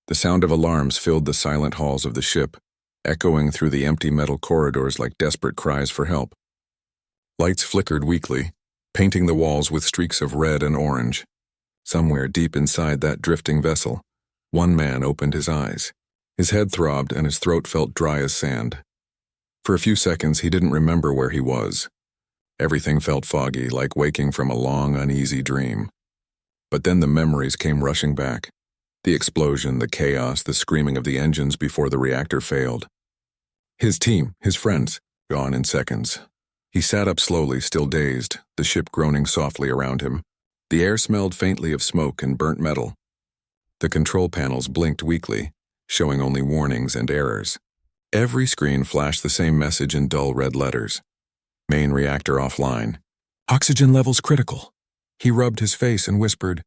The sound of alarms filled the silent halls of the ship, echoing through the empty metal corridors like desperate cries for help. Lights flickered weakly, painting the walls with streaks of red and orange. Somewhere deep inside that drifting vessel, one man opened his eyes. His head throbbed and his throat felt dry as sand. For a few seconds, he didn't remember where he was. Everything felt foggy, like waking from a long, uneasy dream. But then the memories came rushing back. The explosion, the chaos, the screaming of the engines before the reactor failed. His team, his friends, gone in seconds. He sat up slowly, still dazed, the ship groaning softly around him. The air smelled faintly of smoke and burnt metal. The control panels blinked weakly, showing only warnings and errors. Every screen flashed the same message in dull red letters. Main reactor offline. Oxygen levels critical. He rubbed his face and whispered,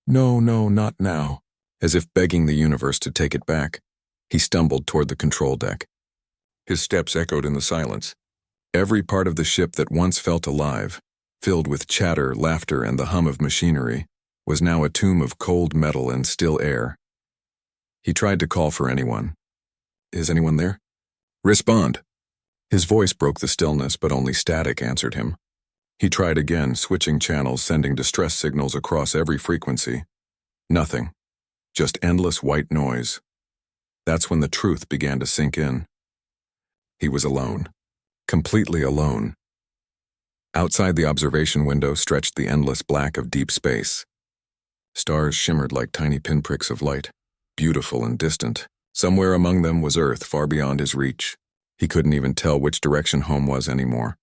"No, no, not now," as if begging the universe to take it back. He stumbled toward the control deck. His steps echoed in the silence. Every part of the ship that once felt alive, filled with chatter, laughter, and the hum of machinery, was now a tomb of cold metal and still air. He tried to call for anyone. "Is anyone there? Respond!" His voice broke the stillness, but only static answered him. He tried again, switching channels, sending distress signals across every frequency. Nothing. Just endless white noise. That's when the truth began to sink in. He was alone. Completely alone. Outside the observation window stretched the endless black of deep space. Stars shimmered like tiny pinpricks of light, beautiful and distant. Somewhere among them was Earth, far beyond his reach. He couldn't even tell which direction home was anymore.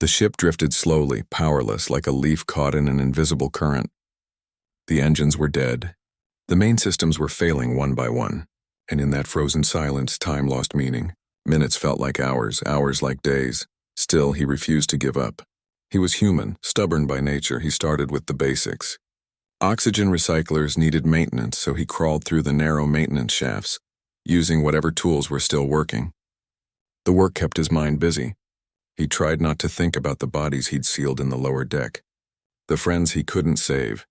The ship drifted slowly, powerless, like a leaf caught in an invisible current. The engines were dead. The main systems were failing one by one, and in that frozen silence, time lost meaning. Minutes felt like hours, hours like days. Still, he refused to give up. He was human, stubborn by nature. He started with the basics. Oxygen recyclers needed maintenance, so he crawled through the narrow maintenance shafts, using whatever tools were still working. The work kept his mind busy. He tried not to think about the bodies he'd sealed in the lower deck, the friends he couldn't save.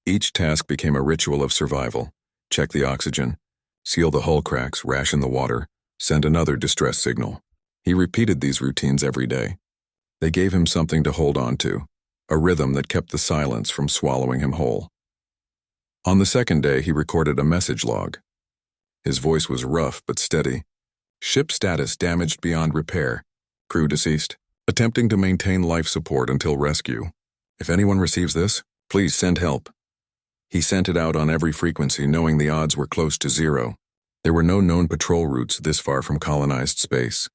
Each task became a ritual of survival. Check the oxygen, seal the hull cracks, ration the water, send another distress signal. He repeated these routines every day. They gave him something to hold on to, a rhythm that kept the silence from swallowing him whole. On the second day, he recorded a message log. His voice was rough but steady. Ship status damaged beyond repair. Crew deceased. Attempting to maintain life support until rescue. If anyone receives this, please send help. He sent it out on every frequency, knowing the odds were close to zero. There were no known patrol routes this far from colonized space.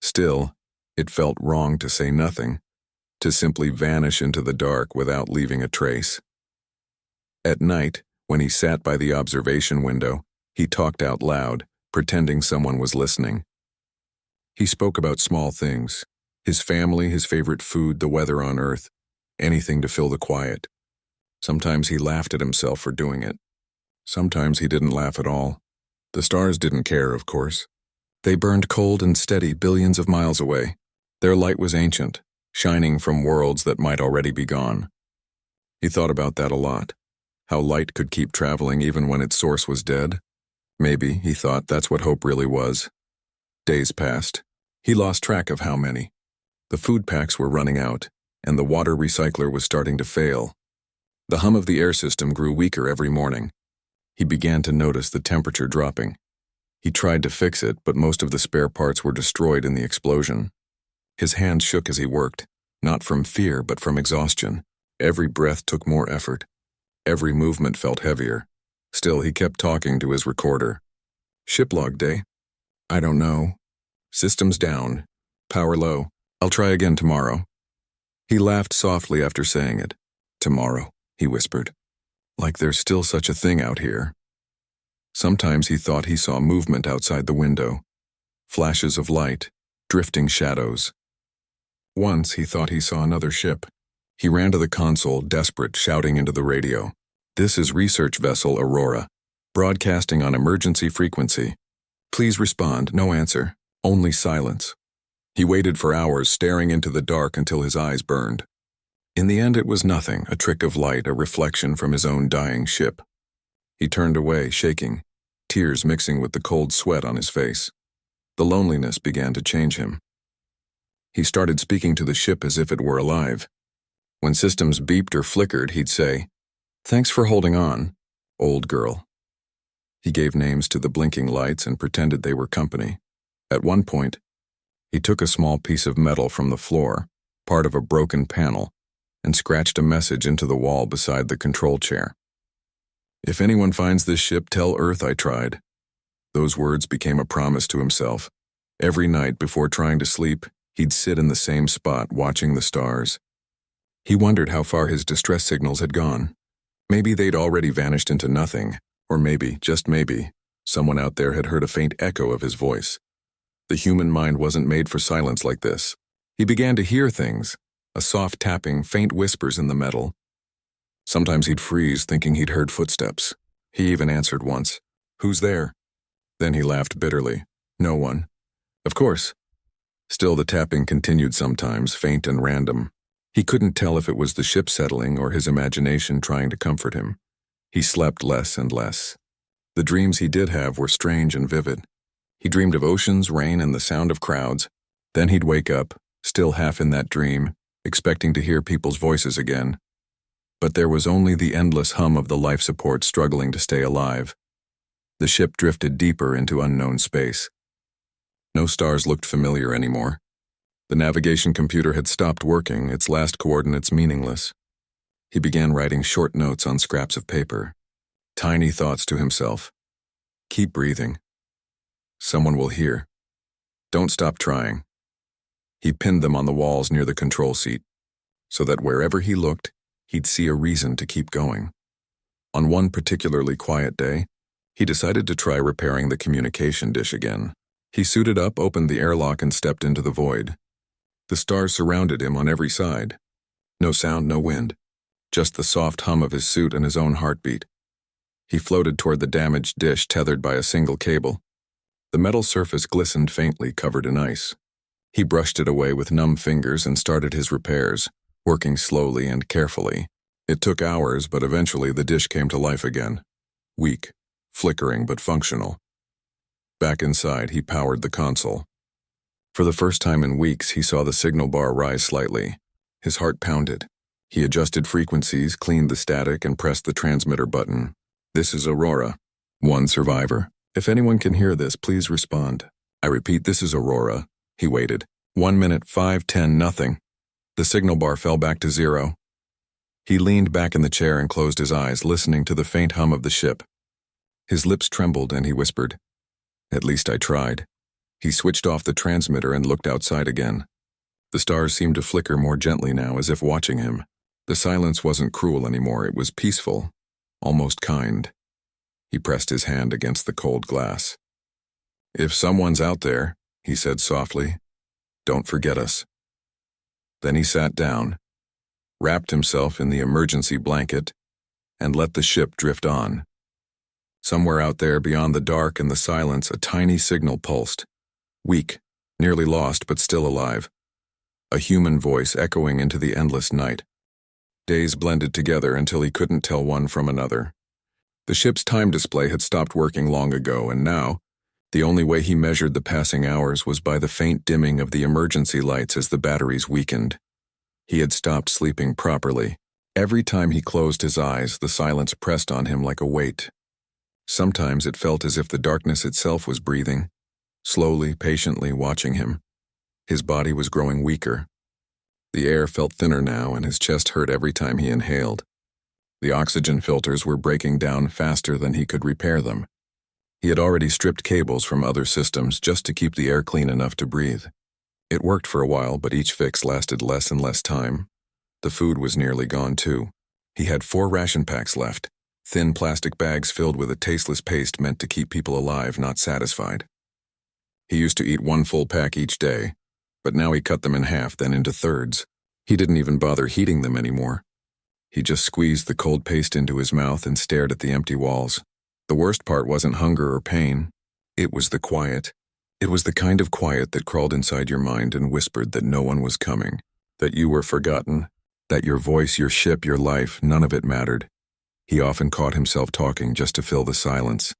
Still, it felt wrong to say nothing, to simply vanish into the dark without leaving a trace. At night, when he sat by the observation window, he talked out loud, pretending someone was listening. He spoke about small things, his family, his favorite food, the weather on Earth, anything to fill the quiet. Sometimes he laughed at himself for doing it. Sometimes he didn't laugh at all. The stars didn't care, of course. They burned cold and steady billions of miles away. Their light was ancient, shining from worlds that might already be gone. He thought about that a lot, how light could keep traveling even when its source was dead. Maybe, he thought, that's what hope really was. Days passed. He lost track of how many. The food packs were running out, and the water recycler was starting to fail. The hum of the air system grew weaker every morning. He began to notice the temperature dropping. He tried to fix it, but most of the spare parts were destroyed in the explosion. His hands shook as he worked, not from fear but from exhaustion. Every breath took more effort. Every movement felt heavier. Still, he kept talking to his recorder. Shiplog day. I don't know. Systems down. Power low. I'll try again tomorrow. He laughed softly after saying it. Tomorrow, he whispered. Like there's still such a thing out here. Sometimes he thought he saw movement outside the window. Flashes of light, drifting shadows. Once he thought he saw another ship. He ran to the console, desperate, shouting into the radio. This is research vessel Aurora, broadcasting on emergency frequency. Please respond, no answer, only silence. He waited for hours, staring into the dark until his eyes burned. In the end, it was nothing, a trick of light, a reflection from his own dying ship. He turned away, shaking, tears mixing with the cold sweat on his face. The loneliness began to change him. He started speaking to the ship as if it were alive. When systems beeped or flickered, he'd say, "Thanks for holding on, old girl." He gave names to the blinking lights and pretended they were company. At one point, he took a small piece of metal from the floor, part of a broken panel, and scratched a message into the wall beside the control chair. "If anyone finds this ship, tell Earth I tried." Those words became a promise to himself. Every night before trying to sleep, he'd sit in the same spot watching the stars. He wondered how far his distress signals had gone. Maybe they'd already vanished into nothing, or maybe, just maybe, someone out there had heard a faint echo of his voice. The human mind wasn't made for silence like this. He began to hear things, a soft tapping, faint whispers in the metal. Sometimes he'd freeze, thinking he'd heard footsteps. He even answered once, "Who's there?" Then he laughed bitterly. "No one." Of course. Still, the tapping continued sometimes, faint and random. He couldn't tell if it was the ship settling or his imagination trying to comfort him. He slept less and less. The dreams he did have were strange and vivid. He dreamed of oceans, rain, and the sound of crowds. Then he'd wake up, still half in that dream, expecting to hear people's voices again. But there was only the endless hum of the life support struggling to stay alive. The ship drifted deeper into unknown space. No stars looked familiar anymore. The navigation computer had stopped working, its last coordinates meaningless. He began writing short notes on scraps of paper. Tiny thoughts to himself. Keep breathing. Someone will hear. Don't stop trying. He pinned them on the walls near the control seat, so that wherever he looked, he'd see a reason to keep going. On one particularly quiet day, he decided to try repairing the communication dish again. He suited up, opened the airlock, and stepped into the void. The stars surrounded him on every side. No sound, no wind. Just the soft hum of his suit and his own heartbeat. He floated toward the damaged dish tethered by a single cable. The metal surface glistened faintly, covered in ice. He brushed it away with numb fingers and started his repairs, working slowly and carefully. It took hours, but eventually the dish came to life again. Weak, flickering but functional. Back inside, he powered the console. For the first time in weeks, he saw the signal bar rise slightly. His heart pounded. He adjusted frequencies, cleaned the static, and pressed the transmitter button. "This is Aurora. One survivor. If anyone can hear this, please respond." "I repeat, this is Aurora." He waited. 1 minute, 5, 10, nothing. The signal bar fell back to 0. He leaned back in the chair and closed his eyes, listening to the faint hum of the ship. His lips trembled and he whispered, "At least I tried." He switched off the transmitter and looked outside again. The stars seemed to flicker more gently now, as if watching him. The silence wasn't cruel anymore, it was peaceful, almost kind. He pressed his hand against the cold glass. "If someone's out there," he said softly, "don't forget us." Then he sat down, wrapped himself in the emergency blanket, and let the ship drift on. Somewhere out there beyond the dark and the silence, a tiny signal pulsed. Weak, nearly lost, but still alive. A human voice echoing into the endless night. Days blended together until he couldn't tell one from another. The ship's time display had stopped working long ago, and now, the only way he measured the passing hours was by the faint dimming of the emergency lights as the batteries weakened. He had stopped sleeping properly. Every time he closed his eyes, the silence pressed on him like a weight. Sometimes it felt as if the darkness itself was breathing, slowly, patiently watching him. His body was growing weaker. The air felt thinner now, and his chest hurt every time he inhaled. The oxygen filters were breaking down faster than he could repair them. He had already stripped cables from other systems just to keep the air clean enough to breathe. It worked for a while, but each fix lasted less and less time. The food was nearly gone too. He had 4 ration packs left, thin plastic bags filled with a tasteless paste meant to keep people alive, not satisfied. He used to eat 1 full pack each day, but now he cut them in half, then into thirds. He didn't even bother heating them anymore. He just squeezed the cold paste into his mouth and stared at the empty walls. The worst part wasn't hunger or pain. It was the quiet. It was the kind of quiet that crawled inside your mind and whispered that no one was coming, that you were forgotten, that your voice, your ship, your life, none of it mattered. He often caught himself talking just to fill the silence.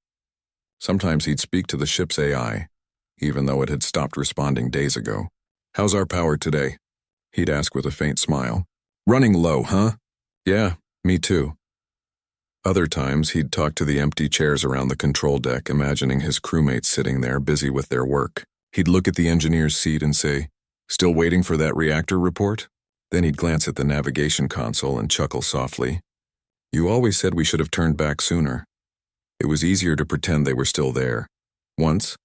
Sometimes he'd speak to the ship's AI, even though it had stopped responding days ago. "How's our power today?" he'd ask with a faint smile. "Running low, huh?" "Yeah, me too." Other times, he'd talk to the empty chairs around the control deck, imagining his crewmates sitting there, busy with their work. He'd look at the engineer's seat and say, "Still waiting for that reactor report?" Then he'd glance at the navigation console and chuckle softly. "You always said we should have turned back sooner." It was easier to pretend they were still there. Once,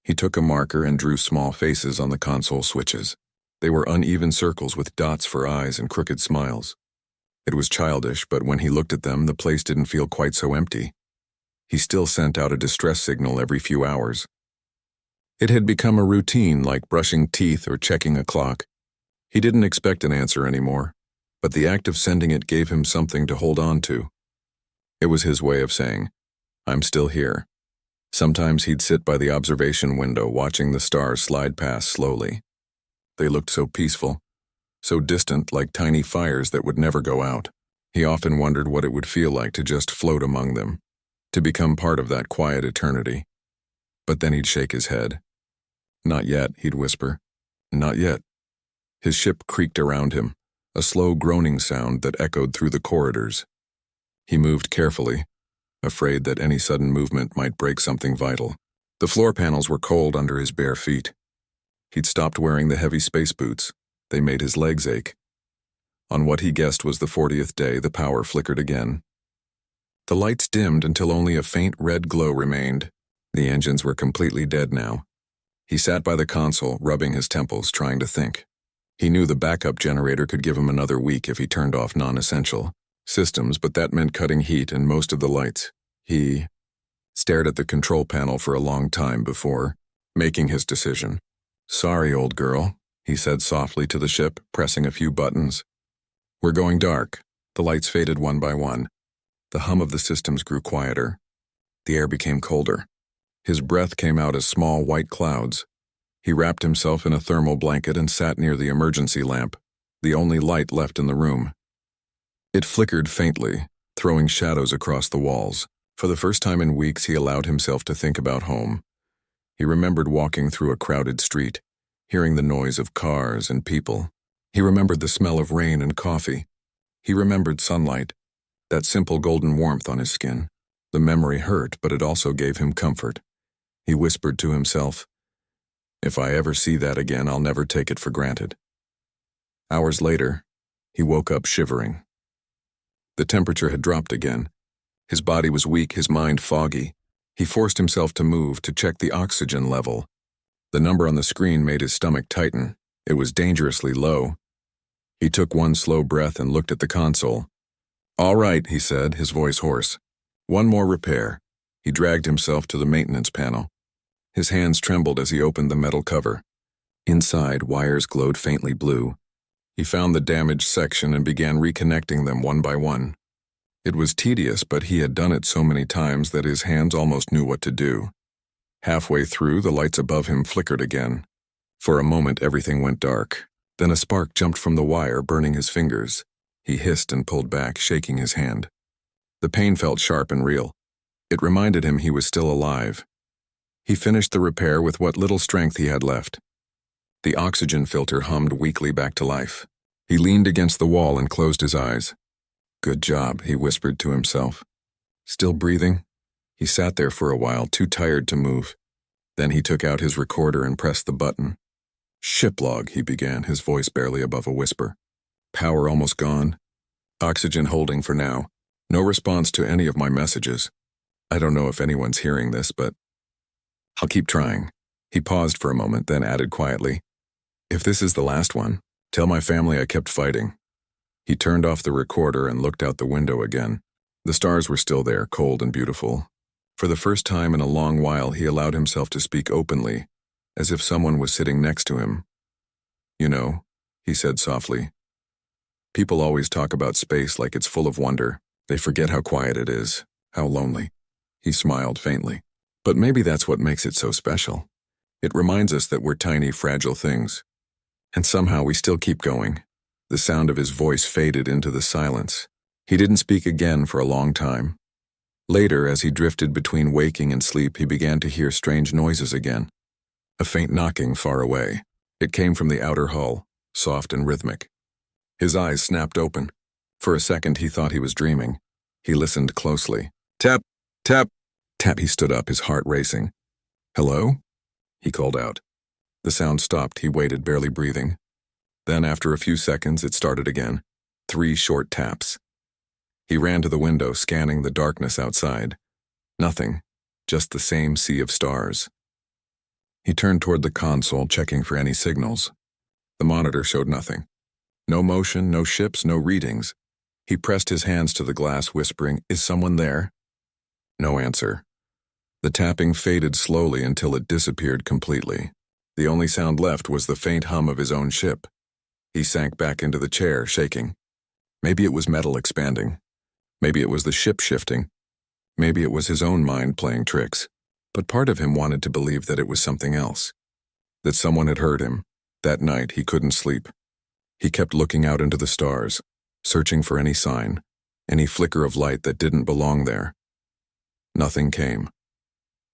he took a marker and drew small faces on the console switches. They were uneven circles with dots for eyes and crooked smiles. It was childish, but when he looked at them, the place didn't feel quite so empty. He still sent out a distress signal every few hours. It had become a routine, like brushing teeth or checking a clock. He didn't expect an answer anymore, but the act of sending it gave him something to hold on to. It was his way of saying, "I'm still here." Sometimes he'd sit by the observation window watching the stars slide past slowly. They looked so peaceful, so distant, like tiny fires that would never go out. He often wondered what it would feel like to just float among them, to become part of that quiet eternity. But then he'd shake his head. "Not yet," he'd whisper. "Not yet." His ship creaked around him, a slow groaning sound that echoed through the corridors. He moved carefully, afraid that any sudden movement might break something vital. The floor panels were cold under his bare feet. He'd stopped wearing the heavy space boots. They made his legs ache. On what he guessed was the 40th day, the power flickered again. The lights dimmed until only a faint red glow remained. The engines were completely dead now. He sat by the console, rubbing his temples, trying to think. He knew the backup generator could give him another week if he turned off non-essential systems, but that meant cutting heat and most of the lights. He stared at the control panel for a long time before making his decision. "Sorry, old girl," he said softly to the ship, pressing a few buttons. "We're going dark." The lights faded one by one. The hum of the systems grew quieter. The air became colder. His breath came out as small white clouds. He wrapped himself in a thermal blanket and sat near the emergency lamp, the only light left in the room. It flickered faintly, throwing shadows across the walls. For the first time in weeks, he allowed himself to think about home. He remembered walking through a crowded street, hearing the noise of cars and people. He remembered the smell of rain and coffee. He remembered sunlight, that simple golden warmth on his skin. The memory hurt, but it also gave him comfort. He whispered to himself, "If I ever see that again, I'll never take it for granted." Hours later, he woke up shivering. The temperature had dropped again. His body was weak, his mind foggy. He forced himself to move, to check the oxygen level. The number on the screen made his stomach tighten. It was dangerously low. He took one slow breath and looked at the console. "All right," he said, his voice hoarse. "One more repair." He dragged himself to the maintenance panel. His hands trembled as he opened the metal cover. Inside, wires glowed faintly blue. He found the damaged section and began reconnecting them one by one. It was tedious, but he had done it so many times that his hands almost knew what to do. Halfway through, the lights above him flickered again. For a moment, everything went dark. Then a spark jumped from the wire, burning his fingers. He hissed and pulled back, shaking his hand. The pain felt sharp and real. It reminded him he was still alive. He finished the repair with what little strength he had left. The oxygen filter hummed weakly back to life. He leaned against the wall and closed his eyes. "Good job," he whispered to himself. "Still breathing?" He sat there for a while, too tired to move. Then he took out his recorder and pressed the button. "Ship log," he began, his voice barely above a whisper. "Power almost gone. Oxygen holding for now. No response to any of my messages. I don't know if anyone's hearing this, but I'll keep trying." He paused for a moment, then added quietly, "If this is the last one, tell my family I kept fighting." He turned off the recorder and looked out the window again. The stars were still there, cold and beautiful. For the first time in a long while, he allowed himself to speak openly, as if someone was sitting next to him. "You know," he said softly, "people always talk about space like it's full of wonder. They forget how quiet it is, how lonely." He smiled faintly. "But maybe that's what makes it so special. It reminds us that we're tiny, fragile things. And somehow we still keep going." The sound of his voice faded into the silence. He didn't speak again for a long time. Later, as he drifted between waking and sleep, he began to hear strange noises again. A faint knocking far away. It came from the outer hull, soft and rhythmic. His eyes snapped open. For a second, he thought he was dreaming. He listened closely. Tap, tap, tap. He stood up, his heart racing. Hello? He called out. The sound stopped. He waited, barely breathing. Then, after a few seconds, it started again. 3 short taps. He ran to the window, scanning the darkness outside. Nothing, just the same sea of stars. He turned toward the console, checking for any signals. The monitor showed nothing. No motion, no ships, no readings. He pressed his hands to the glass, whispering, "Is someone there?" No answer. The tapping faded slowly until it disappeared completely. The only sound left was the faint hum of his own ship. He sank back into the chair, shaking. Maybe it was metal expanding. Maybe it was the ship shifting. Maybe it was his own mind playing tricks. But part of him wanted to believe that it was something else. That someone had heard him. That night, he couldn't sleep. He kept looking out into the stars, searching for any sign, any flicker of light that didn't belong there. Nothing came.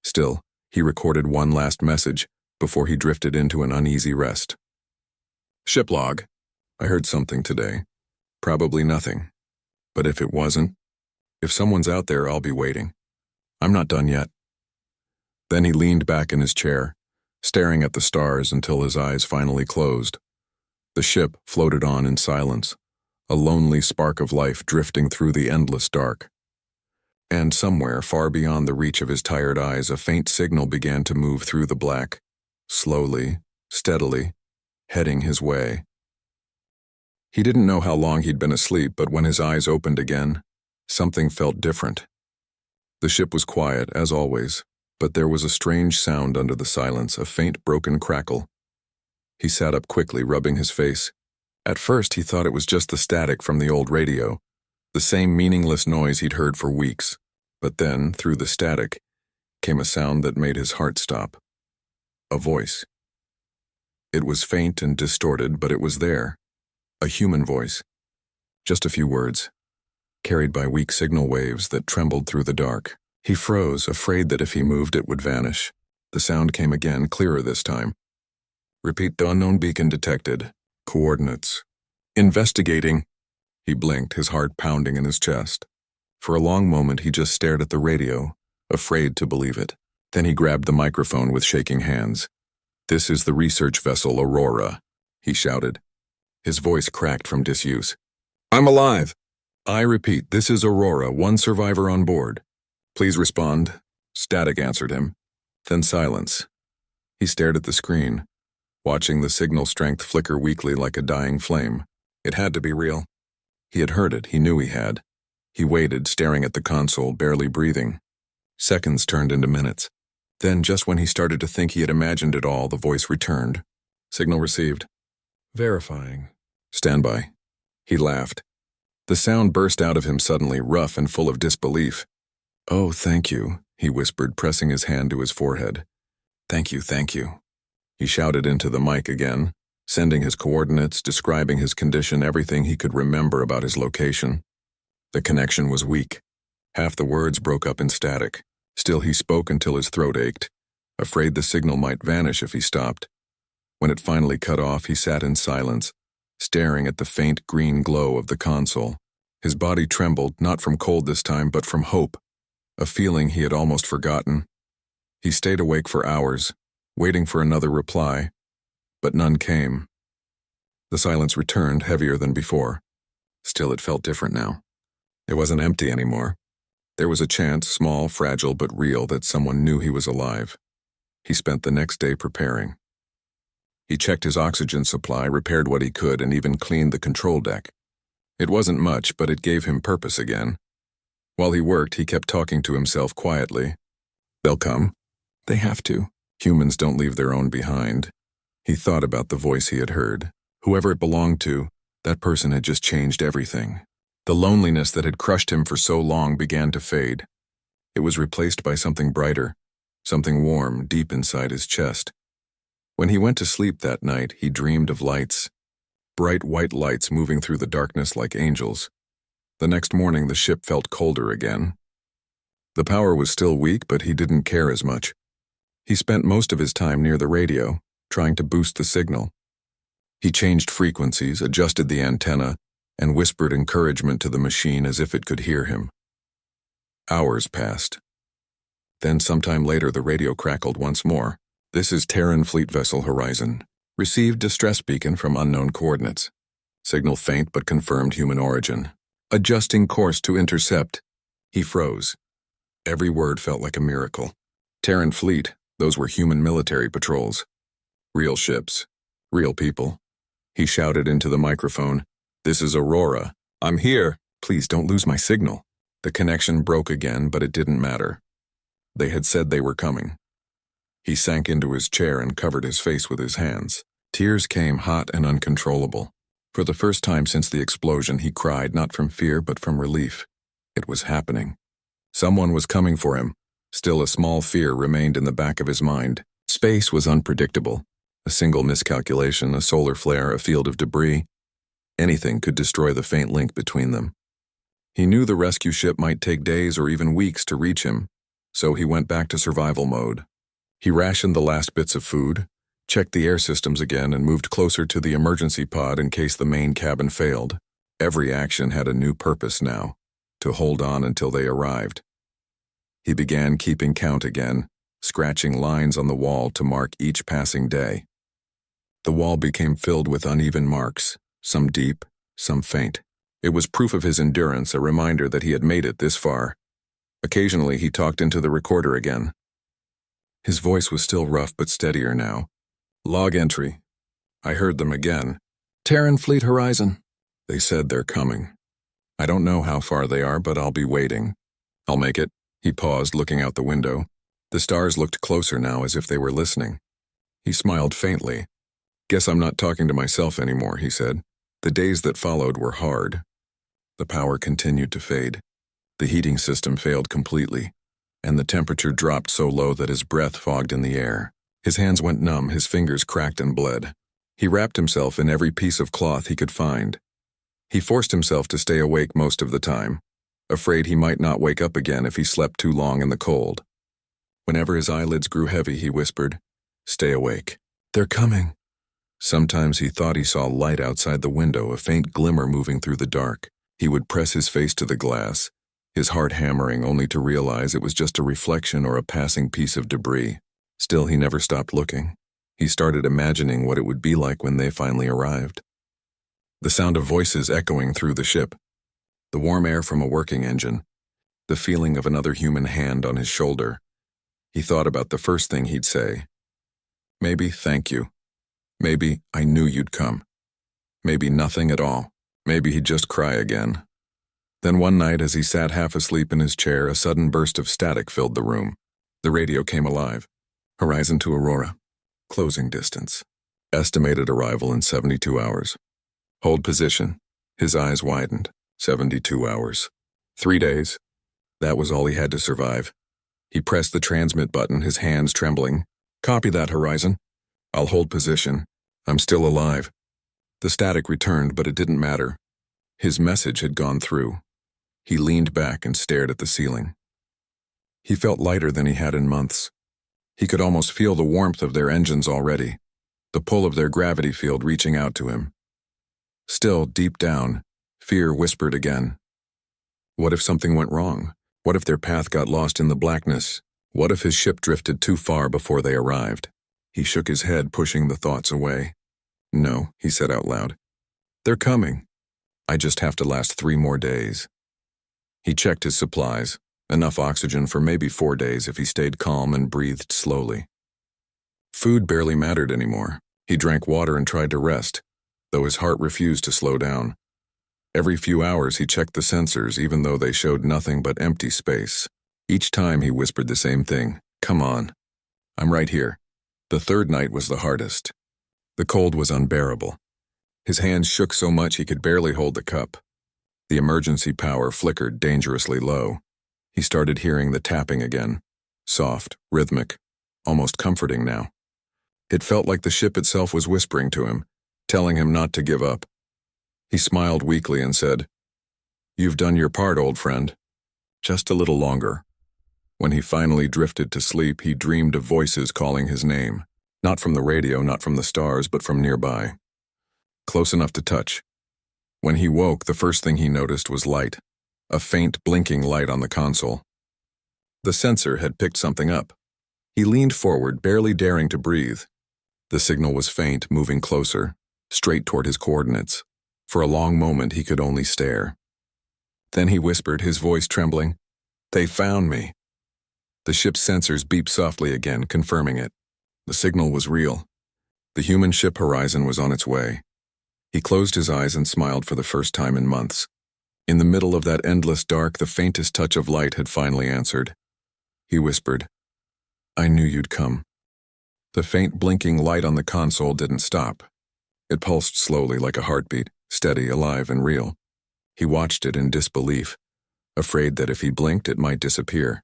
Still, he recorded one last message before he drifted into an uneasy rest. Ship log. I heard something today. Probably nothing. But if it wasn't, if someone's out there, I'll be waiting. I'm not done yet. Then he leaned back in his chair, staring at the stars until his eyes finally closed. The ship floated on in silence, a lonely spark of life drifting through the endless dark. And somewhere far beyond the reach of his tired eyes, a faint signal began to move through the black, slowly, steadily, heading his way. He didn't know how long he'd been asleep, but when his eyes opened again, something felt different. The ship was quiet, as always, but there was a strange sound under the silence, a faint broken crackle. He sat up quickly, rubbing his face. At first, he thought it was just the static from the old radio, the same meaningless noise he'd heard for weeks. But then, through the static, came a sound that made his heart stop. A voice. It was faint and distorted, but it was there. A human voice. Just a few words, carried by weak signal waves that trembled through the dark. He froze, afraid that if he moved it would vanish. The sound came again, clearer this time. Repeat, the unknown beacon detected. Coordinates. Investigating. He blinked, his heart pounding in his chest. For a long moment he just stared at the radio, afraid to believe it. Then he grabbed the microphone with shaking hands. "This is the research vessel Aurora," he shouted. His voice cracked from disuse. "I'm alive." "I repeat, this is Aurora, one survivor on board. Please respond." Static answered him. Then silence. He stared at the screen, watching the signal strength flicker weakly like a dying flame. It had to be real. He had heard it, he knew he had. He waited, staring at the console, barely breathing. Seconds turned into minutes. Then, just when he started to think he had imagined it all, the voice returned. Signal received. Verifying. Stand by. He laughed. The sound burst out of him suddenly, rough and full of disbelief. "Oh, thank you," he whispered, pressing his hand to his forehead. "Thank you, thank you." He shouted into the mic again, sending his coordinates, describing his condition, everything he could remember about his location. The connection was weak. Half the words broke up in static. Still he spoke until his throat ached, afraid the signal might vanish if he stopped. When it finally cut off, he sat in silence, staring at the faint green glow of the console. His body trembled, not from cold this time, but from hope, a feeling he had almost forgotten. He stayed awake for hours, waiting for another reply, but none came. The silence returned, heavier than before. Still, it felt different now. It wasn't empty anymore. There was a chance, small, fragile, but real, that someone knew he was alive. He spent the next day preparing. He checked his oxygen supply, repaired what he could, and even cleaned the control deck. It wasn't much, but it gave him purpose again. While he worked, he kept talking to himself quietly. They'll come. They have to. Humans don't leave their own behind. He thought about the voice he had heard. Whoever it belonged to, that person had just changed everything. The loneliness that had crushed him for so long began to fade. It was replaced by something brighter, something warm deep inside his chest. When he went to sleep that night, he dreamed of lights. Bright white lights moving through the darkness like angels. The next morning, the ship felt colder again. The power was still weak, but he didn't care as much. He spent most of his time near the radio, trying to boost the signal. He changed frequencies, adjusted the antenna, and whispered encouragement to the machine as if it could hear him. Hours passed. Then sometime later the radio crackled once more. "This is Terran Fleet Vessel Horizon. Received distress beacon from unknown coordinates. Signal faint but confirmed human origin. Adjusting course to intercept." He froze. Every word felt like a miracle. Terran Fleet, those were human military patrols. Real ships. Real people. He shouted into the microphone, "This is Aurora. I'm here. Please don't lose my signal." The connection broke again, but it didn't matter. They had said they were coming. He sank into his chair and covered his face with his hands. Tears came hot and uncontrollable. For the first time since the explosion, he cried not from fear but from relief. It was happening. Someone was coming for him. Still, a small fear remained in the back of his mind. Space was unpredictable. A single miscalculation, a solar flare, a field of debris. Anything could destroy the faint link between them. He knew the rescue ship might take days or even weeks to reach him, so he went back to survival mode. He rationed the last bits of food, checked the air systems again, and moved closer to the emergency pod in case the main cabin failed. Every action had a new purpose now, to hold on until they arrived. He began keeping count again, scratching lines on the wall to mark each passing day. The wall became filled with uneven marks, some deep, some faint. It was proof of his endurance, a reminder that he had made it this far. Occasionally he talked into the recorder again. His voice was still rough but steadier now. "Log entry." I heard them again. "Terran Fleet Horizon." They said they're coming. "I don't know how far they are, but I'll be waiting. I'll make it." He paused, looking out the window. The stars looked closer now, as if they were listening. He smiled faintly. "Guess I'm not talking to myself anymore," he said. The days that followed were hard. The power continued to fade. The heating system failed completely, and the temperature dropped so low that his breath fogged in the air. His hands went numb, his fingers cracked and bled. He wrapped himself in every piece of cloth he could find. He forced himself to stay awake most of the time, afraid he might not wake up again if he slept too long in the cold. Whenever his eyelids grew heavy, he whispered, "Stay awake. They're coming." Sometimes he thought he saw light outside the window, a faint glimmer moving through the dark. He would press his face to the glass, his heart hammering, only to realize it was just a reflection or a passing piece of debris. Still, he never stopped looking. He started imagining what it would be like when they finally arrived. The sound of voices echoing through the ship, the warm air from a working engine, the feeling of another human hand on his shoulder. He thought about the first thing he'd say. Maybe "thank you." Maybe "I knew you'd come." Maybe nothing at all. Maybe he'd just cry again. Then one night, as he sat half asleep in his chair, a sudden burst of static filled the room. The radio came alive. "Horizon to Aurora. Closing distance. Estimated arrival in 72 hours. Hold position." His eyes widened. 72 hours. 3 days. That was all he had to survive. He pressed the transmit button, his hands trembling. "Copy that, Horizon. I'll hold position. I'm still alive." The static returned, but it didn't matter. His message had gone through. He leaned back and stared at the ceiling. He felt lighter than he had in months. He could almost feel the warmth of their engines already, the pull of their gravity field reaching out to him. Still, deep down, fear whispered again. What if something went wrong? What if their path got lost in the blackness? What if his ship drifted too far before they arrived? He shook his head, pushing the thoughts away. "No," he said out loud. "They're coming. I just have to last 3 more days." He checked his supplies, enough oxygen for maybe 4 days if he stayed calm and breathed slowly. Food barely mattered anymore. He drank water and tried to rest, though his heart refused to slow down. Every few hours he checked the sensors, even though they showed nothing but empty space. Each time he whispered the same thing, "Come on. I'm right here." The third night was the hardest. The cold was unbearable. His hands shook so much he could barely hold the cup. The emergency power flickered dangerously low. He started hearing the tapping again, soft, rhythmic, almost comforting now. It felt like the ship itself was whispering to him, telling him not to give up. He smiled weakly and said, You've done your part, old friend. Just a little longer. When he finally drifted to sleep, he dreamed of voices calling his name. Not from the radio, not from the stars, but from nearby. Close enough to touch. When he woke, the first thing he noticed was light. A faint, blinking light on the console. The sensor had picked something up. He leaned forward, barely daring to breathe. The signal was faint, moving closer, straight toward his coordinates. For a long moment, he could only stare. Then he whispered, his voice trembling, "They found me." The ship's sensors beeped softly again, confirming it. The signal was real. The human ship Horizon was on its way. He closed his eyes and smiled for the first time in months. In the middle of that endless dark, the faintest touch of light had finally answered. He whispered, "I knew you'd come." The faint blinking light on the console didn't stop. It pulsed slowly like a heartbeat, steady, alive, and real. He watched it in disbelief, afraid that if he blinked it might disappear.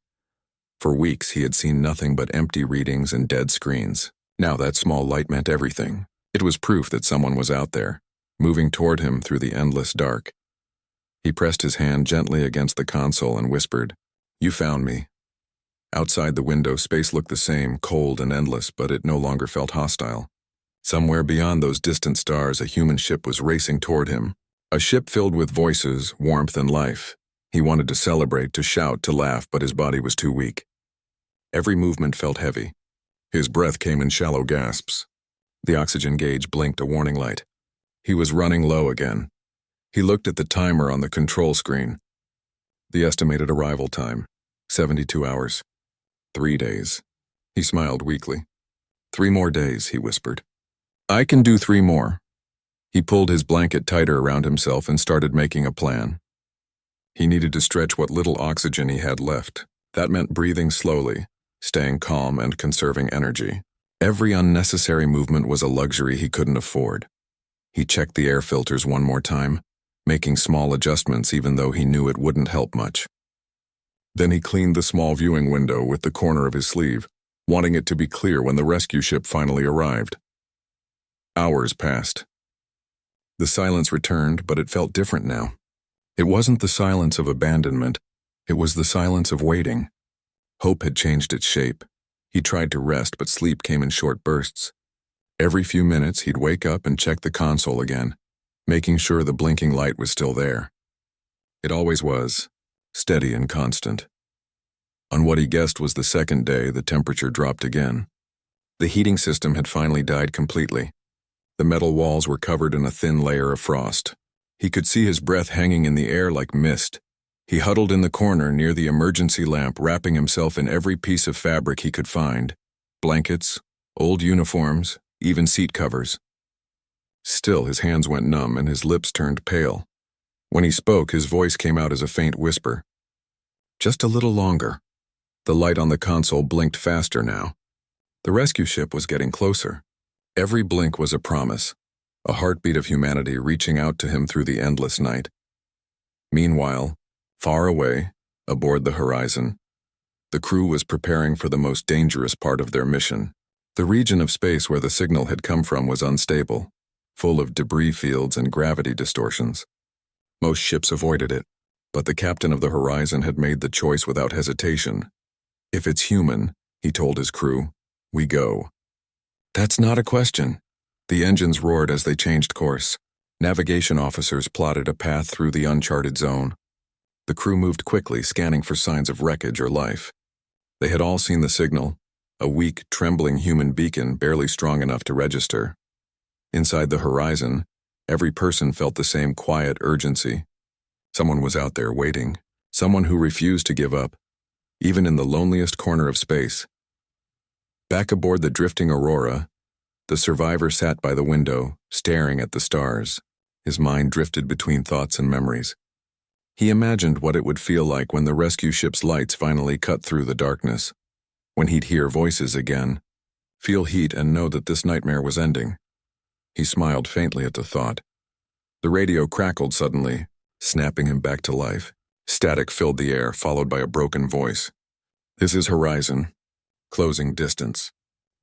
For weeks he had seen nothing but empty readings and dead screens. Now that small light meant everything. It was proof that someone was out there, moving toward him through the endless dark. He pressed his hand gently against the console and whispered, "You found me." Outside the window, space looked the same, cold and endless, but it no longer felt hostile. Somewhere beyond those distant stars, a human ship was racing toward him. A ship filled with voices, warmth, and life. He wanted to celebrate, to shout, to laugh, but his body was too weak. Every movement felt heavy. His breath came in shallow gasps. The oxygen gauge blinked a warning light. He was running low again. He looked at the timer on the control screen. The estimated arrival time, 72 hours. 3 days. He smiled weakly. 3 more days, he whispered. "I can do 3 more. He pulled his blanket tighter around himself and started making a plan. He needed to stretch what little oxygen he had left. That meant breathing slowly, staying calm and conserving energy. Every unnecessary movement was a luxury he couldn't afford. He checked the air filters one more time, making small adjustments even though he knew it wouldn't help much. Then he cleaned the small viewing window with the corner of his sleeve, wanting it to be clear when the rescue ship finally arrived. Hours passed. The silence returned, but it felt different now. It wasn't the silence of abandonment, it was the silence of waiting. Hope had changed its shape. He tried to rest, but sleep came in short bursts. Every few minutes, he'd wake up and check the console again, making sure the blinking light was still there. It always was, steady and constant. On what he guessed was the second day, the temperature dropped again. The heating system had finally died completely. The metal walls were covered in a thin layer of frost. He could see his breath hanging in the air like mist. He huddled in the corner near the emergency lamp, wrapping himself in every piece of fabric he could find. Blankets, old uniforms, even seat covers. Still, his hands went numb and his lips turned pale. When he spoke, his voice came out as a faint whisper. Just a little longer. The light on the console blinked faster now. The rescue ship was getting closer. Every blink was a promise, a heartbeat of humanity reaching out to him through the endless night. Meanwhile, far away, aboard the Horizon, the crew was preparing for the most dangerous part of their mission. The region of space where the signal had come from was unstable, full of debris fields and gravity distortions. Most ships avoided it, but the captain of the Horizon had made the choice without hesitation. "If it's human," he told his crew, "we go." "That's not a question." The engines roared as they changed course. Navigation officers plotted a path through the uncharted zone. The crew moved quickly, scanning for signs of wreckage or life. They had all seen the signal, a weak, trembling human beacon barely strong enough to register. Inside the Horizon, every person felt the same quiet urgency. Someone was out there waiting, someone who refused to give up, even in the loneliest corner of space. Back aboard the drifting Aurora, the survivor sat by the window, staring at the stars. His mind drifted between thoughts and memories. He imagined what it would feel like when the rescue ship's lights finally cut through the darkness, when he'd hear voices again, feel heat and know that this nightmare was ending. He smiled faintly at the thought. The radio crackled suddenly, snapping him back to life. Static filled the air, followed by a broken voice. "This is Horizon. Closing distance.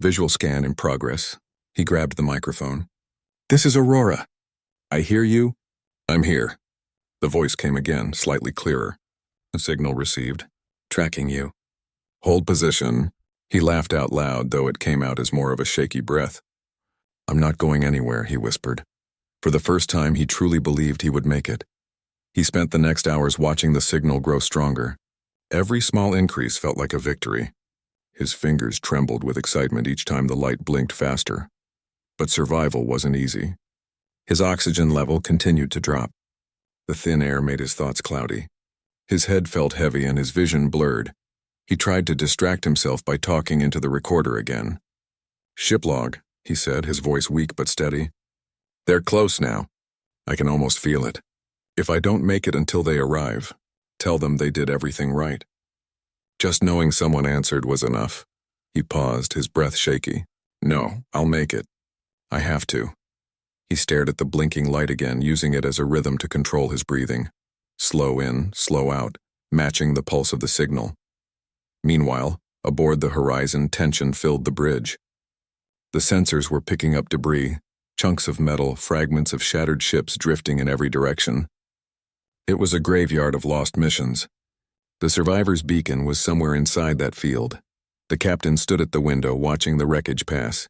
Visual scan in progress." He grabbed the microphone. "This is Aurora. I hear you." "I'm here." The voice came again, slightly clearer. A signal received. Tracking you. Hold position. He laughed out loud, though it came out as more of a shaky breath. I'm not going anywhere, he whispered. For the first time, he truly believed he would make it. He spent the next hours watching the signal grow stronger. Every small increase felt like a victory. His fingers trembled with excitement each time the light blinked faster. But survival wasn't easy. His oxygen level continued to drop. The thin air made his thoughts cloudy. His head felt heavy and his vision blurred. He tried to distract himself by talking into the recorder again. Ship log, he said, his voice weak but steady. They're close now. I can almost feel it. If I don't make it until they arrive, tell them they did everything right. Just knowing someone answered was enough. He paused, his breath shaky. No, I'll make it. I have to. He stared at the blinking light again, using it as a rhythm to control his breathing. Slow in, slow out, matching the pulse of the signal. Meanwhile, aboard the horizon, tension filled the bridge. The sensors were picking up debris, chunks of metal, fragments of shattered ships drifting in every direction. It was a graveyard of lost missions. The survivor's beacon was somewhere inside that field. The captain stood at the window, watching the wreckage pass.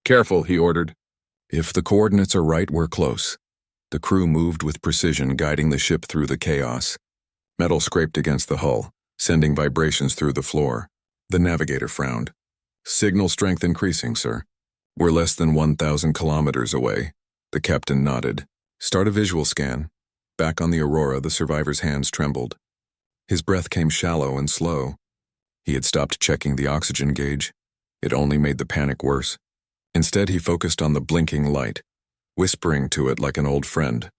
Careful, he ordered. If the coordinates are right, we're close. The crew moved with precision, guiding the ship through the chaos. Metal scraped against the hull, sending vibrations through the floor. The navigator frowned. Signal strength increasing, sir. We're less than 1,000 kilometers away. The captain nodded. Start a visual scan. Back on the Aurora, the survivor's hands trembled. His breath came shallow and slow. He had stopped checking the oxygen gauge. It only made the panic worse. Instead, he focused on the blinking light, whispering to it like an old friend.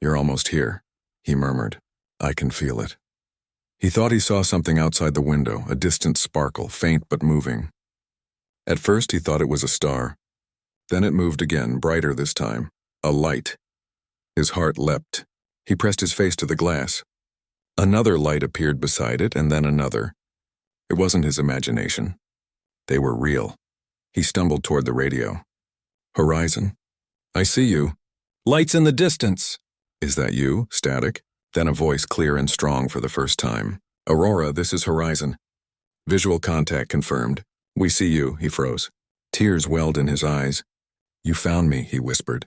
You're almost here, he murmured. I can feel it. He thought he saw something outside the window, a distant sparkle, faint but moving. At first, he thought it was a star. Then it moved again, brighter this time. A light. His heart leapt. He pressed his face to the glass. Another light appeared beside it, and then another. It wasn't his imagination. They were real. He stumbled toward the radio. Horizon. I see you. Lights in the distance. Is that you? Static. Then a voice clear and strong for the first time. Aurora, this is Horizon. Visual contact confirmed. We see you, he froze. Tears welled in his eyes. You found me, he whispered.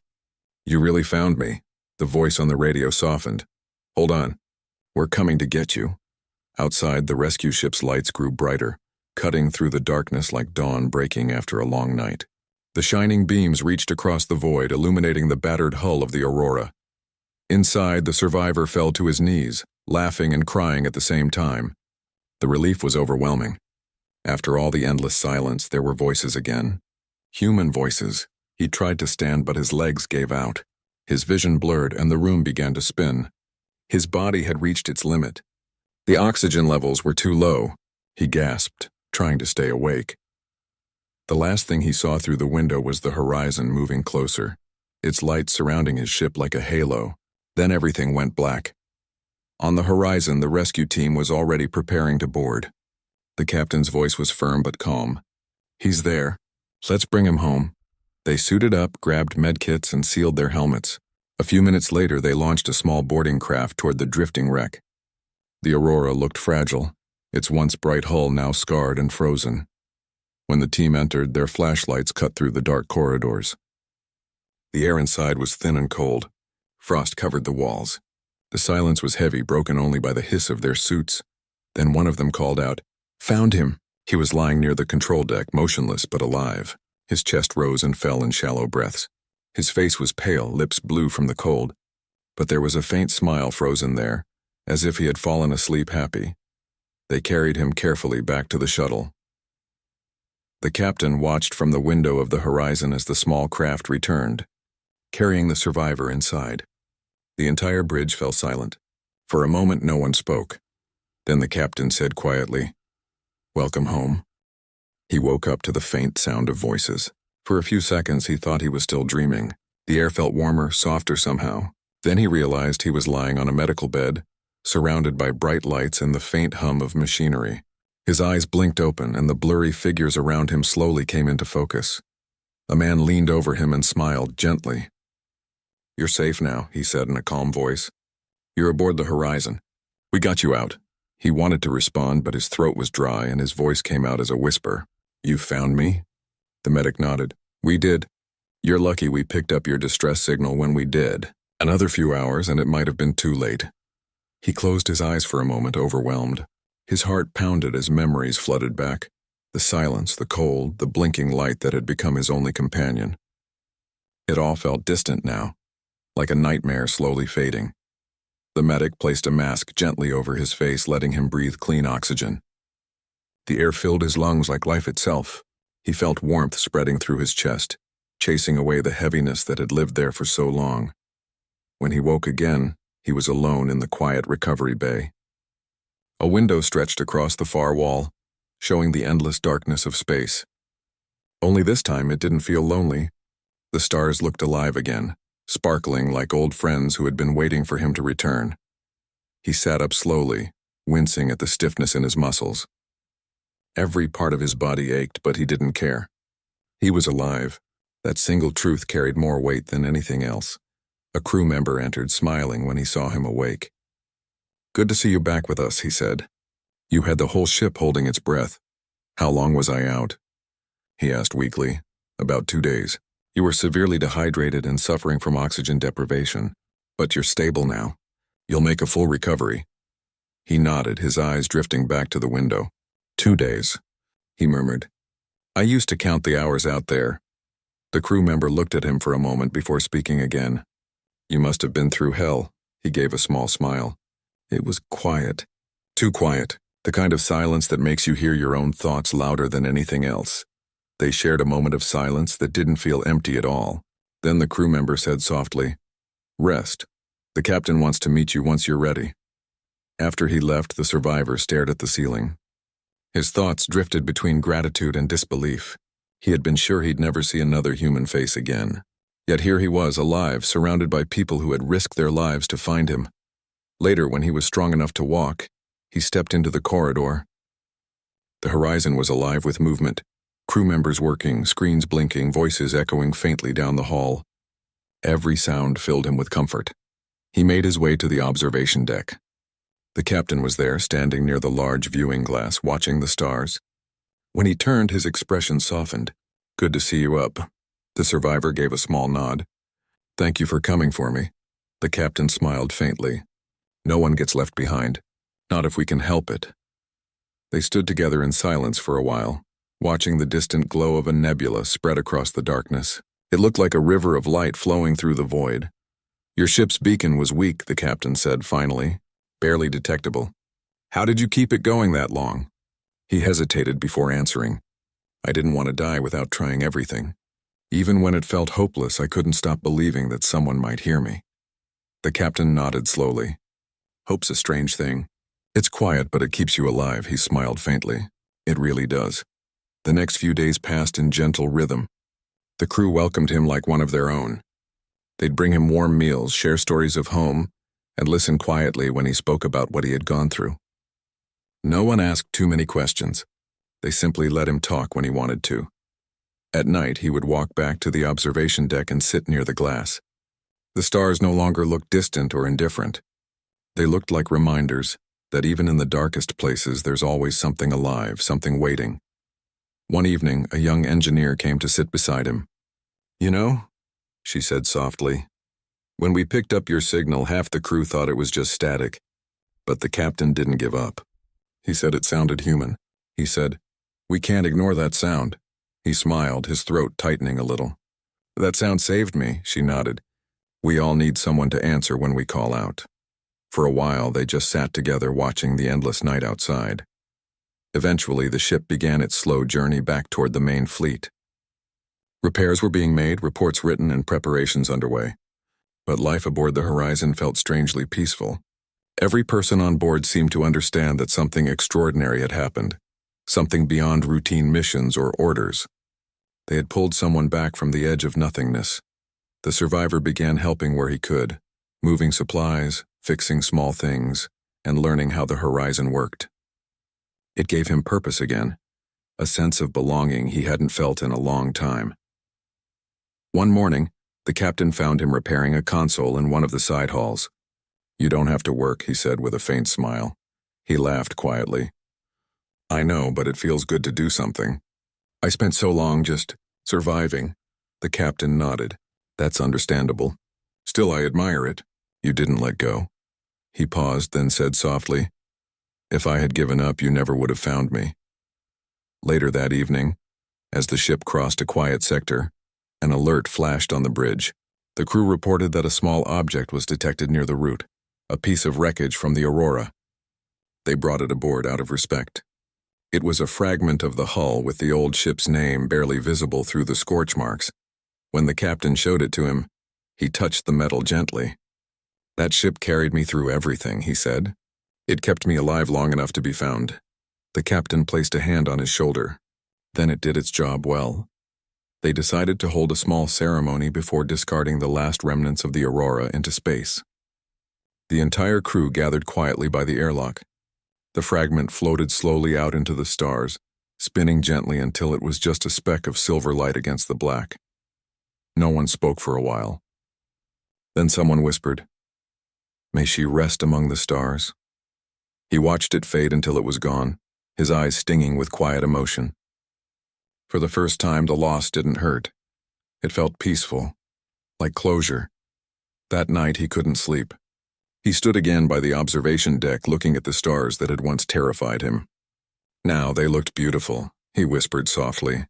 You really found me. The voice on the radio softened. Hold on. We're coming to get you. Outside, the rescue ship's lights grew brighter, cutting through the darkness like dawn breaking after a long night. The shining beams reached across the void, illuminating the battered hull of the Aurora. Inside, the survivor fell to his knees, laughing and crying at the same time. The relief was overwhelming. After all the endless silence, there were voices again. Human voices. He tried to stand, but his legs gave out. His vision blurred, and the room began to spin. His body had reached its limit. The oxygen levels were too low. He gasped, trying to stay awake. The last thing he saw through the window was the horizon moving closer, its lights surrounding his ship like a halo. Then everything went black. On the horizon, the rescue team was already preparing to board. The captain's voice was firm but calm. He's there. Let's bring him home. They suited up, grabbed medkits, and sealed their helmets. A few minutes later, they launched a small boarding craft toward the drifting wreck. The Aurora looked fragile, its once bright hull now scarred and frozen. When the team entered, their flashlights cut through the dark corridors. The air inside was thin and cold. Frost covered the walls. The silence was heavy, broken only by the hiss of their suits. Then one of them called out, "Found him!" He was lying near the control deck, motionless but alive. His chest rose and fell in shallow breaths. His face was pale, lips blue from the cold. But there was a faint smile frozen there, as if he had fallen asleep happy. They carried him carefully back to the shuttle. The captain watched from the window of the horizon as the small craft returned, carrying the survivor inside. The entire bridge fell silent. For a moment, no one spoke. Then the captain said quietly, "Welcome home." He woke up to the faint sound of voices. For a few seconds, he thought he was still dreaming. The air felt warmer, softer somehow. Then he realized he was lying on a medical bed, surrounded by bright lights and the faint hum of machinery. His eyes blinked open, and the blurry figures around him slowly came into focus. A man leaned over him and smiled gently. "You're safe now," he said in a calm voice. You're aboard the Horizon. We got you out. He wanted to respond, but his throat was dry and his voice came out as a whisper. You found me? The medic nodded. We did. You're lucky we picked up your distress signal when we did. Another few hours and it might have been too late. He closed his eyes for a moment, overwhelmed. His heart pounded as memories flooded back. The silence, the cold, the blinking light that had become his only companion. It all felt distant now, like a nightmare slowly fading. The medic placed a mask gently over his face, letting him breathe clean oxygen. The air filled his lungs like life itself. He felt warmth spreading through his chest, chasing away the heaviness that had lived there for so long. When he woke again, he was alone in the quiet recovery bay. A window stretched across the far wall, showing the endless darkness of space. Only this time it didn't feel lonely. The stars looked alive again, sparkling like old friends who had been waiting for him to return. He sat up slowly, wincing at the stiffness in his muscles. Every part of his body ached, but he didn't care. He was alive. That single truth carried more weight than anything else. A crew member entered, smiling when he saw him awake. Good to see you back with us, he said. You had the whole ship holding its breath. How long was I out? He asked weakly. About 2 days. You were severely dehydrated and suffering from oxygen deprivation, but you're stable now. You'll make a full recovery. He nodded, his eyes drifting back to the window. 2 days, he murmured. I used to count the hours out there. The crew member looked at him for a moment before speaking again. You must have been through hell, he gave a small smile. It was quiet. Too quiet, the kind of silence that makes you hear your own thoughts louder than anything else. They shared a moment of silence that didn't feel empty at all. Then the crew member said softly, Rest. The captain wants to meet you once you're ready. After he left, the survivor stared at the ceiling. His thoughts drifted between gratitude and disbelief. He had been sure he'd never see another human face again. Yet here he was, alive, surrounded by people who had risked their lives to find him. Later, when he was strong enough to walk, he stepped into the corridor. The Horizon was alive with movement. Crew members working, screens blinking, voices echoing faintly down the hall. Every sound filled him with comfort. He made his way to the observation deck. The captain was there, standing near the large viewing glass, watching the stars. When he turned, his expression softened. Good to see you up. The survivor gave a small nod. Thank you for coming for me. The captain smiled faintly. No one gets left behind. Not if we can help it. They stood together in silence for a while, watching the distant glow of a nebula spread across the darkness. It looked like a river of light flowing through the void. Your ship's beacon was weak, the captain said finally, barely detectable. How did you keep it going that long? He hesitated before answering. I didn't want to die without trying everything. Even when it felt hopeless, I couldn't stop believing that someone might hear me. The captain nodded slowly. Hope's a strange thing. It's quiet, but it keeps you alive, he smiled faintly. It really does. The next few days passed in gentle rhythm. The crew welcomed him like one of their own. They'd bring him warm meals, share stories of home, and listen quietly when he spoke about what he had gone through. No one asked too many questions. They simply let him talk when he wanted to. At night, he would walk back to the observation deck and sit near the glass. The stars no longer looked distant or indifferent. They looked like reminders that even in the darkest places, there's always something alive, something waiting. One evening, a young engineer came to sit beside him. You know, she said softly, when we picked up your signal, half the crew thought it was just static. But the captain didn't give up. He said it sounded human. He said, we can't ignore that sound. He smiled, his throat tightening a little. That sound saved me, she nodded. We all need someone to answer when we call out. For a while, they just sat together watching the endless night outside. Eventually, the ship began its slow journey back toward the main fleet. Repairs were being made, reports written, and preparations underway. But life aboard the Horizon felt strangely peaceful. Every person on board seemed to understand that something extraordinary had happened, something beyond routine missions or orders. They had pulled someone back from the edge of nothingness. The survivor began helping where he could, moving supplies, fixing small things, and learning how the Horizon worked. It gave him purpose again, a sense of belonging he hadn't felt in a long time. One morning, the captain found him repairing a console in one of the side halls. You don't have to work, he said with a faint smile. He laughed quietly. I know, but it feels good to do something. I spent so long just surviving. The captain nodded. That's understandable. Still, I admire it. You didn't let go. He paused, then said softly, If I had given up, you never would have found me. Later that evening, as the ship crossed a quiet sector, an alert flashed on the bridge. The crew reported that a small object was detected near the route, a piece of wreckage from the Aurora. They brought it aboard out of respect. It was a fragment of the hull with the old ship's name barely visible through the scorch marks. When the captain showed it to him, he touched the metal gently. That ship carried me through everything, he said. It kept me alive long enough to be found. The captain placed a hand on his shoulder. Then it did its job well. They decided to hold a small ceremony before discarding the last remnants of the Aurora into space. The entire crew gathered quietly by the airlock. The fragment floated slowly out into the stars, spinning gently until it was just a speck of silver light against the black. No one spoke for a while. Then someone whispered, May she rest among the stars. He watched it fade until it was gone, his eyes stinging with quiet emotion. For the first time, the loss didn't hurt. It felt peaceful, like closure. That night, he couldn't sleep. He stood again by the observation deck looking at the stars that had once terrified him. Now they looked beautiful, he whispered softly.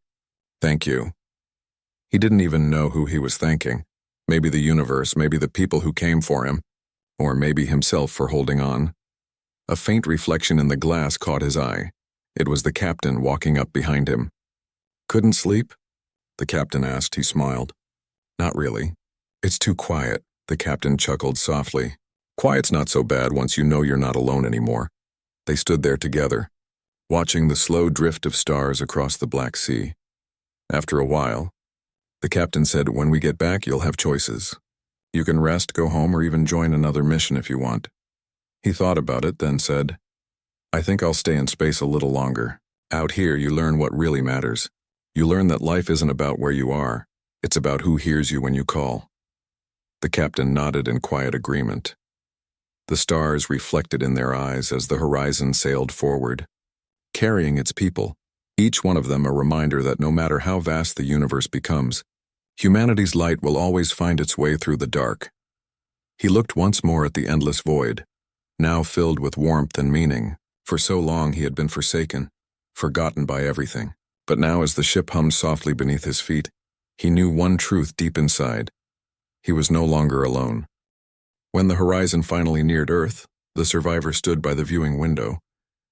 Thank you. He didn't even know who he was thanking. Maybe the universe, maybe the people who came for him, or maybe himself for holding on. A faint reflection in the glass caught his eye. It was the captain walking up behind him. Couldn't sleep? The captain asked. He smiled. Not really. It's too quiet, the captain chuckled softly. Quiet's not so bad once you know you're not alone anymore. They stood there together, watching the slow drift of stars across the Black Sea. After a while, the captain said, When we get back, you'll have choices. You can rest, go home, or even join another mission if you want. He thought about it, then said, I think I'll stay in space a little longer. Out here, you learn what really matters. You learn that life isn't about where you are. It's about who hears you when you call. The captain nodded in quiet agreement. The stars reflected in their eyes as the horizon sailed forward, carrying its people, each one of them a reminder that no matter how vast the universe becomes, humanity's light will always find its way through the dark. He looked once more at the endless void, now filled with warmth and meaning. For so long he had been forsaken, forgotten by everything. But now as the ship hummed softly beneath his feet, he knew one truth deep inside. He was no longer alone. When the horizon finally neared Earth, the survivor stood by the viewing window,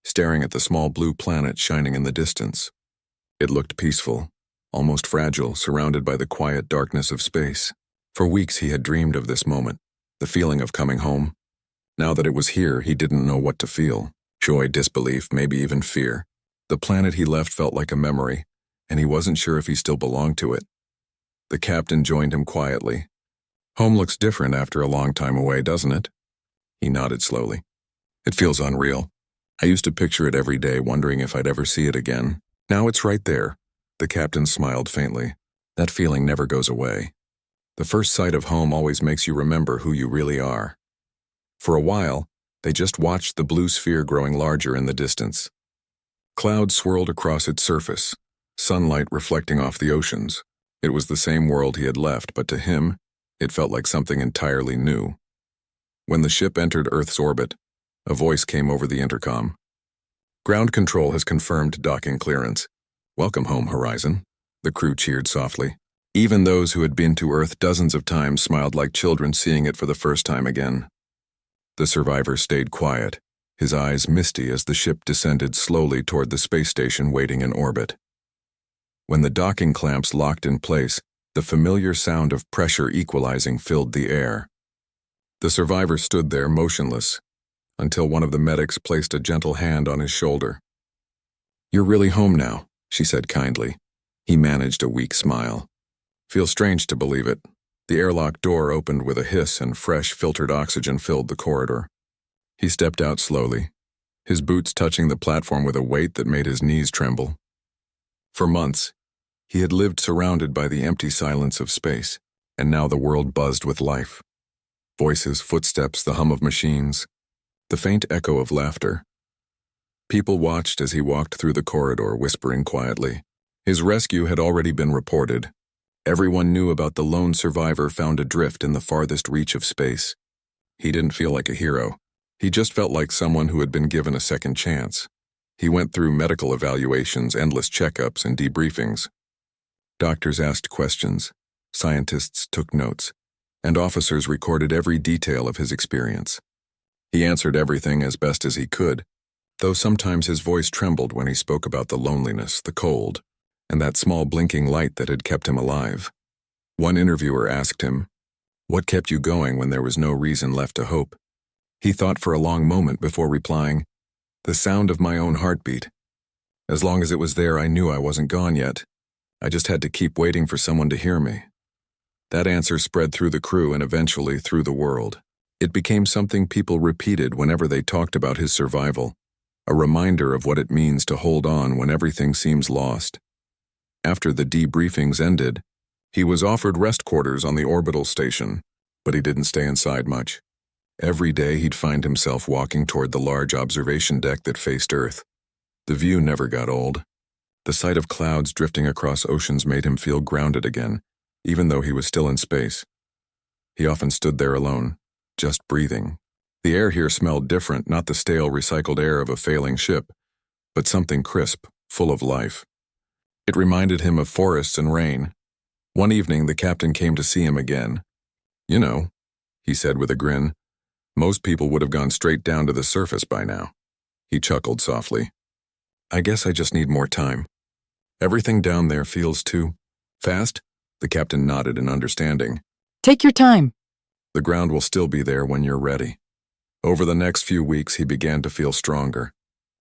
staring at the small blue planet shining in the distance. It looked peaceful, almost fragile, surrounded by the quiet darkness of space. For weeks he had dreamed of this moment, the feeling of coming home. Now that it was here, he didn't know what to feel. Joy, disbelief, maybe even fear. The planet he left felt like a memory, and he wasn't sure if he still belonged to it. The captain joined him quietly. Home looks different after a long time away, doesn't it? He nodded slowly. It feels unreal. I used to picture it every day, wondering if I'd ever see it again. Now it's right there. The captain smiled faintly. That feeling never goes away. The first sight of home always makes you remember who you really are. For a while, they just watched the blue sphere growing larger in the distance. Clouds swirled across its surface, sunlight reflecting off the oceans. It was the same world he had left, but to him, it felt like something entirely new. When the ship entered Earth's orbit, a voice came over the intercom. Ground control has confirmed docking clearance. Welcome home, Horizon. The crew cheered softly. Even those who had been to Earth dozens of times smiled like children seeing it for the first time again. The survivor stayed quiet, his eyes misty as the ship descended slowly toward the space station waiting in orbit. When the docking clamps locked in place, the familiar sound of pressure equalizing filled the air. The survivor stood there motionless, until one of the medics placed a gentle hand on his shoulder. You're really home now, she said kindly. He managed a weak smile. Feels strange to believe it. The airlock door opened with a hiss and fresh, filtered oxygen filled the corridor. He stepped out slowly, his boots touching the platform with a weight that made his knees tremble. For months, he had lived surrounded by the empty silence of space, and now the world buzzed with life. Voices, footsteps, the hum of machines, the faint echo of laughter. People watched as he walked through the corridor, whispering quietly. His rescue had already been reported. Everyone knew about the lone survivor found adrift in the farthest reach of space. He didn't feel like a hero. He just felt like someone who had been given a second chance. He went through medical evaluations, endless checkups, and debriefings. Doctors asked questions, scientists took notes, and officers recorded every detail of his experience. He answered everything as best as he could, though sometimes his voice trembled when he spoke about the loneliness, the cold, and that small blinking light that had kept him alive. One interviewer asked him, "What kept you going when there was no reason left to hope?" He thought for a long moment before replying, "The sound of my own heartbeat. As long as it was there, I knew I wasn't gone yet. I just had to keep waiting for someone to hear me." That answer spread through the crew and eventually through the world. It became something people repeated whenever they talked about his survival, a reminder of what it means to hold on when everything seems lost. After the debriefings ended, he was offered rest quarters on the orbital station, but he didn't stay inside much. Every day he'd find himself walking toward the large observation deck that faced Earth. The view never got old. The sight of clouds drifting across oceans made him feel grounded again, even though he was still in space. He often stood there alone, just breathing. The air here smelled different, not the stale, recycled air of a failing ship, but something crisp, full of life. It reminded him of forests and rain. One evening, the captain came to see him again. "You know," he said with a grin, "most people would have gone straight down to the surface by now." He chuckled softly. "I guess I just need more time. Everything down there feels too fast?" The captain nodded in understanding. "Take your time." "The ground will still be there when you're ready." Over the next few weeks, he began to feel stronger.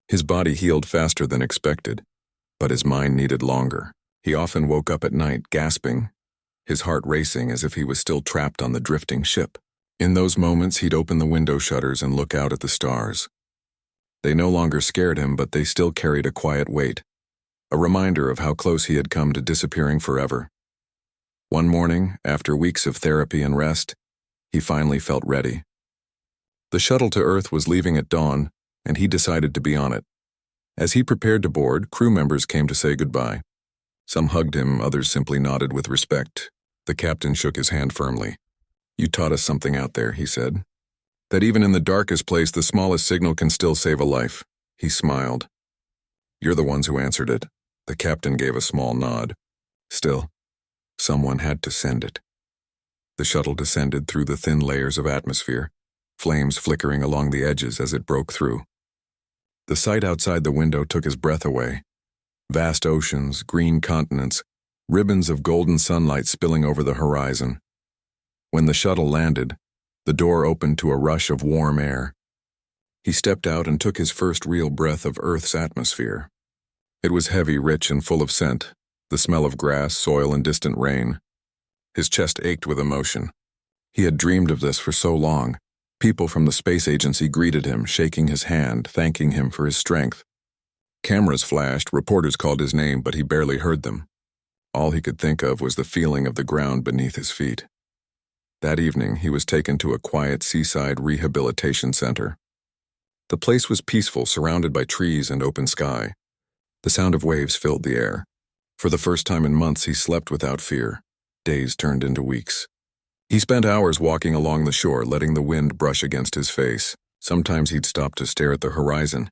His body healed faster than expected, but his mind needed longer. He often woke up at night, gasping, his heart racing as if he was still trapped on the drifting ship. In those moments, he'd open the window shutters and look out at the stars. They no longer scared him, but they still carried a quiet weight, a reminder of how close he had come to disappearing forever. One morning, after weeks of therapy and rest, he finally felt ready. The shuttle to Earth was leaving at dawn, and he decided to be on it. As he prepared to board, crew members came to say goodbye. Some hugged him, others simply nodded with respect. The captain shook his hand firmly. "You taught us something out there," he said. "That even in the darkest place, the smallest signal can still save a life." He smiled. "You're the ones who answered it." The captain gave a small nod. "Still, someone had to send it." The shuttle descended through the thin layers of atmosphere, flames flickering along the edges as it broke through. The sight outside the window took his breath away. Vast oceans, green continents, ribbons of golden sunlight spilling over the horizon. When the shuttle landed, the door opened to a rush of warm air. He stepped out and took his first real breath of Earth's atmosphere. It was heavy, rich, and full of scent, the smell of grass, soil, and distant rain. His chest ached with emotion. He had dreamed of this for so long. People from the space agency greeted him, shaking his hand, thanking him for his strength. Cameras flashed, reporters called his name, but he barely heard them. All he could think of was the feeling of the ground beneath his feet. That evening, he was taken to a quiet seaside rehabilitation center. The place was peaceful, surrounded by trees and open sky. The sound of waves filled the air. For the first time in months, he slept without fear. Days turned into weeks. He spent hours walking along the shore, letting the wind brush against his face. Sometimes he'd stop to stare at the horizon,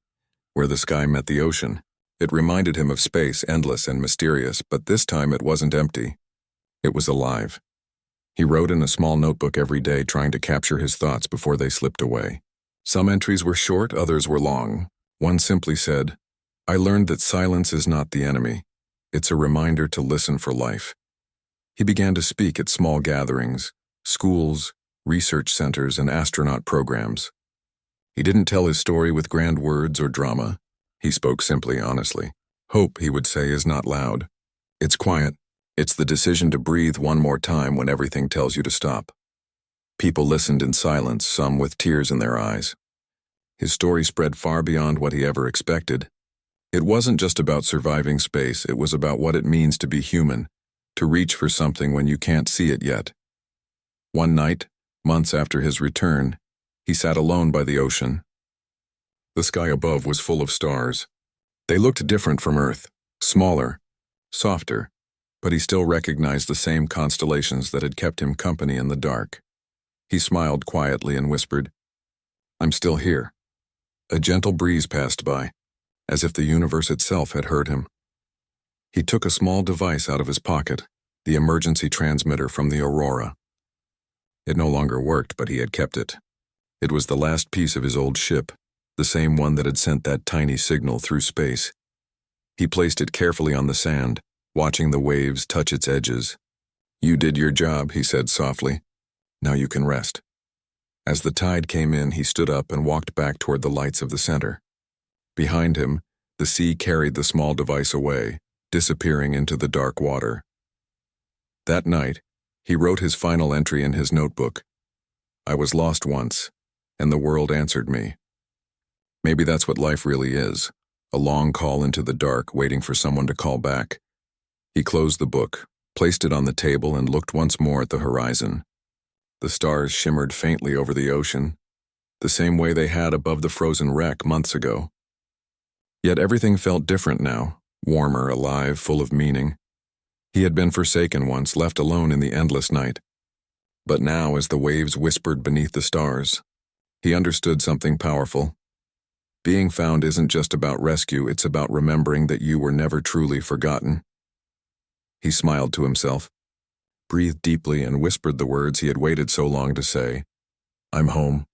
where the sky met the ocean. It reminded him of space, endless and mysterious, but this time it wasn't empty. It was alive. He wrote in a small notebook every day, trying to capture his thoughts before they slipped away. Some entries were short, others were long. One simply said, "I learned that silence is not the enemy. It's a reminder to listen for life." He began to speak at small gatherings, schools, research centers, and astronaut programs. He didn't tell his story with grand words or drama. He spoke simply, honestly. Hope, he would say, is not loud. It's quiet. It's the decision to breathe one more time when everything tells you to stop. People listened in silence, some with tears in their eyes. His story spread far beyond what he ever expected. It wasn't just about surviving space, it was about what it means to be human, to reach for something when you can't see it yet. One night, Months after his return, he sat alone by the ocean. The sky above was full of stars. They looked different from Earth, smaller, softer, but he still recognized the same constellations that had kept him company in the dark. He smiled quietly and whispered, "I'm still here." A gentle breeze passed by, as if the universe itself had heard him. He took a small device out of his pocket, the emergency transmitter from the Aurora. It no longer worked, but he had kept it. It was the last piece of his old ship, the same one that had sent that tiny signal through space. He placed it carefully on the sand, watching the waves touch its edges. "You did your job," he said softly. "Now you can rest." As the tide came in, he stood up and walked back toward the lights of the center. Behind him, the sea carried the small device away, disappearing into the dark water. That night, he wrote his final entry in his notebook. "I was lost once, and the world answered me." Maybe that's what life really is, a long call into the dark, waiting for someone to call back. He closed the book, placed it on the table, and looked once more at the horizon. The stars shimmered faintly over the ocean, the same way they had above the frozen wreck months ago. Yet everything felt different now, warmer, alive, full of meaning. He had been forsaken once, left alone in the endless night. But now, as the waves whispered beneath the stars, he understood something powerful. Being found isn't just about rescue, it's about remembering that you were never truly forgotten. He smiled to himself, breathed deeply, and whispered the words he had waited so long to say, "I'm home."